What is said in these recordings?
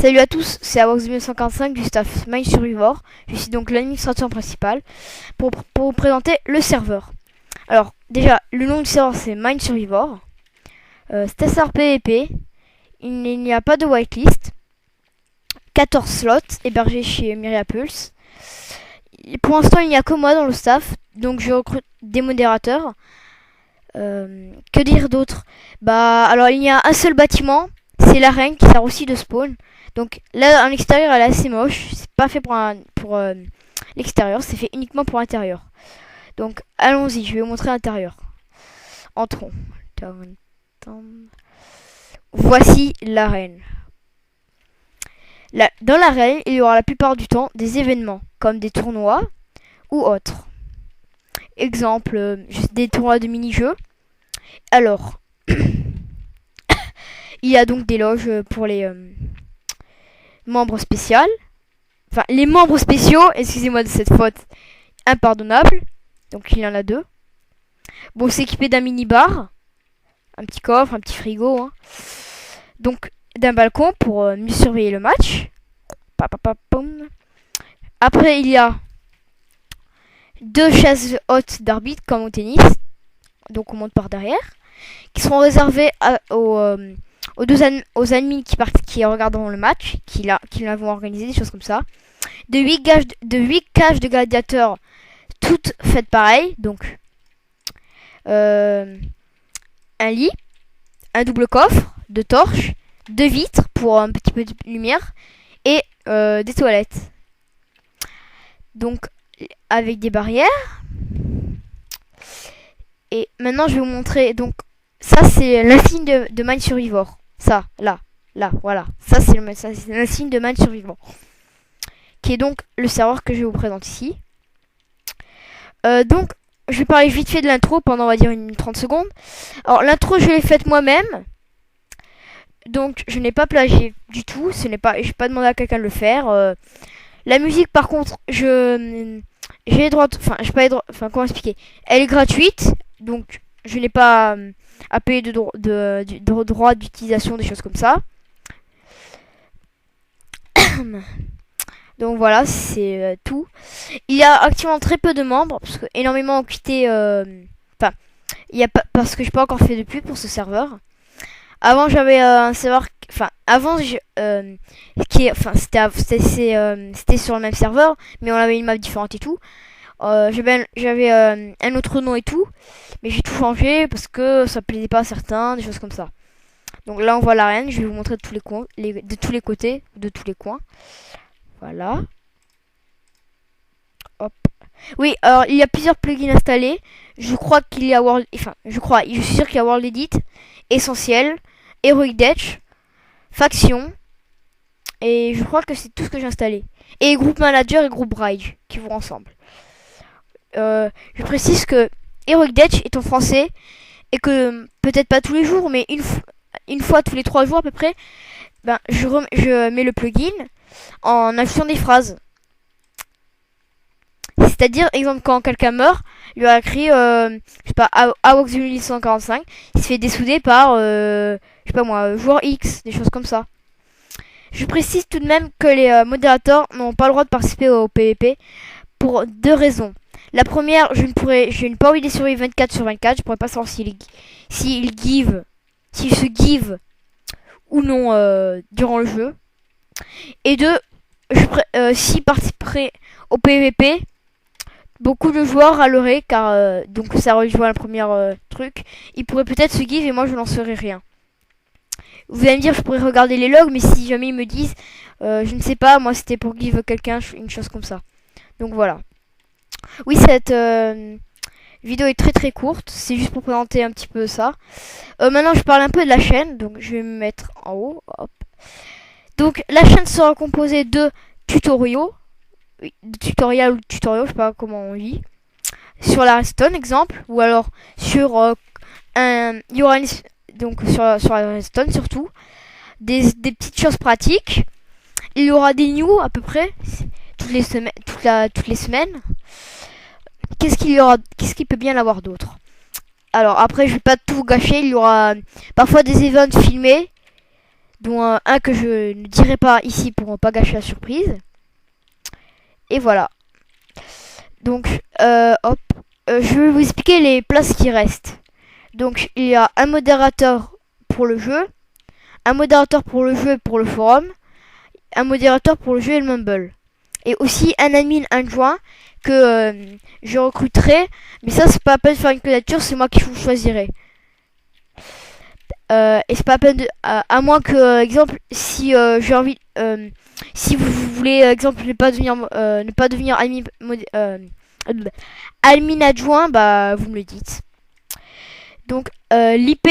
Salut à tous, c'est Avox 1945 du staff Mine Survivor. Je suis donc l'administrateur principal pour vous présenter le serveur. Alors, déjà, le nom du serveur c'est Mine Survivor. C'est SR PvP. Il n'y a pas de whitelist. 14 slots hébergés chez Myriapulse. Pour l'instant, il n'y a que moi dans le staff, donc je recrute des modérateurs. Que dire d'autre? Alors il y a un seul bâtiment, c'est l'arène qui sert aussi de spawn. Donc là, en extérieur, elle est assez moche. C'est pas fait pour l'extérieur, c'est fait uniquement pour l'intérieur. Donc allons-y, je vais vous montrer l'intérieur. Entrons. Voici l'arène. Dans l'arène, il y aura la plupart du temps des événements, comme des tournois ou autres. Exemple, juste des tournois de mini-jeux. Alors, il y a donc des loges pour les membres spéciaux. Enfin, les membres spéciaux, excusez-moi de cette faute impardonnable. Donc, il y en a deux. Bon, c'est équipé d'un mini-bar, un petit coffre, un petit frigo. Hein. Donc, d'un balcon pour mieux surveiller le match. Après, il y a deux chaises hautes d'arbitre comme au tennis. Donc, on monte par derrière. Qui seront réservées aux admins qui regarderont le match, qui l'avons organisé, des choses comme ça. De 8 cages de gladiateurs, toutes faites pareil. Donc, un lit, un double coffre, deux torches, deux vitres pour un petit peu de lumière et des toilettes. Donc, avec des barrières. Et maintenant, je vais vous montrer. Donc, ça, c'est l'insigne de Mine Survivor. Ça, là, voilà. Ça, c'est l'insigne de Mine Survivor. Qui est donc le serveur que je vous présente ici. Donc, je vais parler vite fait de l'intro pendant, on va dire, 30 secondes. Alors, l'intro, je l'ai faite moi-même. Donc, je n'ai pas plagié du tout. Je n'ai pas demandé à quelqu'un de le faire. La musique, par contre, j'ai les droits. J'ai pas les droits. Comment expliquer? Elle est gratuite. Donc, je n'ai pas à payer de droits d'utilisation, des choses comme ça. Donc voilà, c'est tout. Il y a actuellement très peu de membres, parce que énormément ont quitté. Il y a pas, parce que je n'ai pas encore fait de pub pour ce serveur. Avant, j'avais un serveur. C'était sur le même serveur, mais on avait une map différente et tout. J'avais un autre nom et tout, mais j'ai tout changé parce que ça plaisait pas à certains, des choses comme ça. Donc là on voit l'arène, je vais vous montrer de tous les coins, de tous les côtés, de tous les coins. Voilà. Hop. Oui, alors il y a plusieurs plugins installés. Je crois qu'il y a je suis sûr qu'il y a World Edit, Essentiel, Heroic Death, Faction, et je crois que c'est tout ce que j'ai installé. Et Group Manager et Group Ride qui vont ensemble. Je précise que Heroic Death est en français et que peut-être pas tous les jours, mais une fois tous les 3 jours à peu près, je mets le plugin en ajoutant des phrases. C'est-à-dire, exemple, quand quelqu'un meurt, il lui a écrit, je sais pas, Avox 1845, il se fait dessouder par, je sais pas moi, joueur X, des choses comme ça. Je précise tout de même que les modérateurs n'ont pas le droit de participer au PvP pour 2 raisons. La première, je n'ai pas envie de survivre 24/24. Je pourrais pas savoir s'il se give ou non durant le jeu. Et 2, s'il participerait au PvP, beaucoup de joueurs râleraient car donc ça rejoint le premier truc. Il pourrait peut-être se give et moi je n'en saurais rien. Vous allez me dire, je pourrais regarder les logs, mais si jamais ils me disent, je ne sais pas, moi c'était pour give quelqu'un, une chose comme ça. Donc voilà. Oui, cette vidéo est très très courte, c'est juste pour présenter un petit peu ça. Maintenant, je parle un peu de la chaîne, donc je vais me mettre en haut. Hop. Donc, la chaîne sera composée de tutoriaux, je sais pas comment on dit, sur la redstone, exemple, ou alors sur il y aura donc sur la redstone surtout, des petites choses pratiques. Il y aura des news à peu près toutes les semaines. Qu'est-ce qu'il peut bien y avoir d'autre? Alors après, je vais pas tout gâcher. Il y aura parfois des events filmés dont un que je ne dirai pas ici pour ne pas gâcher la surprise. Et voilà. Donc, hop, je vais vous expliquer les places qui restent. Donc, il y a un modérateur pour le jeu, un modérateur pour le jeu et pour le forum, un modérateur pour le jeu et le Mumble. Et aussi un admin adjoint que je recruterai. Mais ça, c'est pas la peine de faire une candidature, c'est moi qui vous choisirai. Et c'est pas la peine de, à moins que, exemple, si j'ai envie, si vous voulez, exemple, ne pas devenir admin adjoint, bah vous me le dites. Donc l'IP,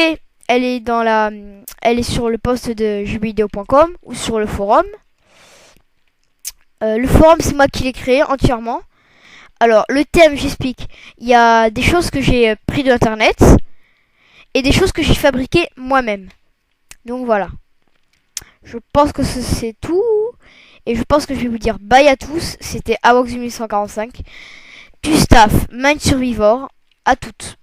elle est sur le poste de jeuxvideo.com ou sur le forum. Le forum, c'est moi qui l'ai créé entièrement. Alors le thème, j'explique. Il y a des choses que j'ai pris de l'internet et des choses que j'ai fabriquées moi-même. Donc voilà. Je pense que c'est tout. Et je pense que je vais vous dire bye à tous. C'était Avox 1845. Du staff Mind Survivor. À toutes.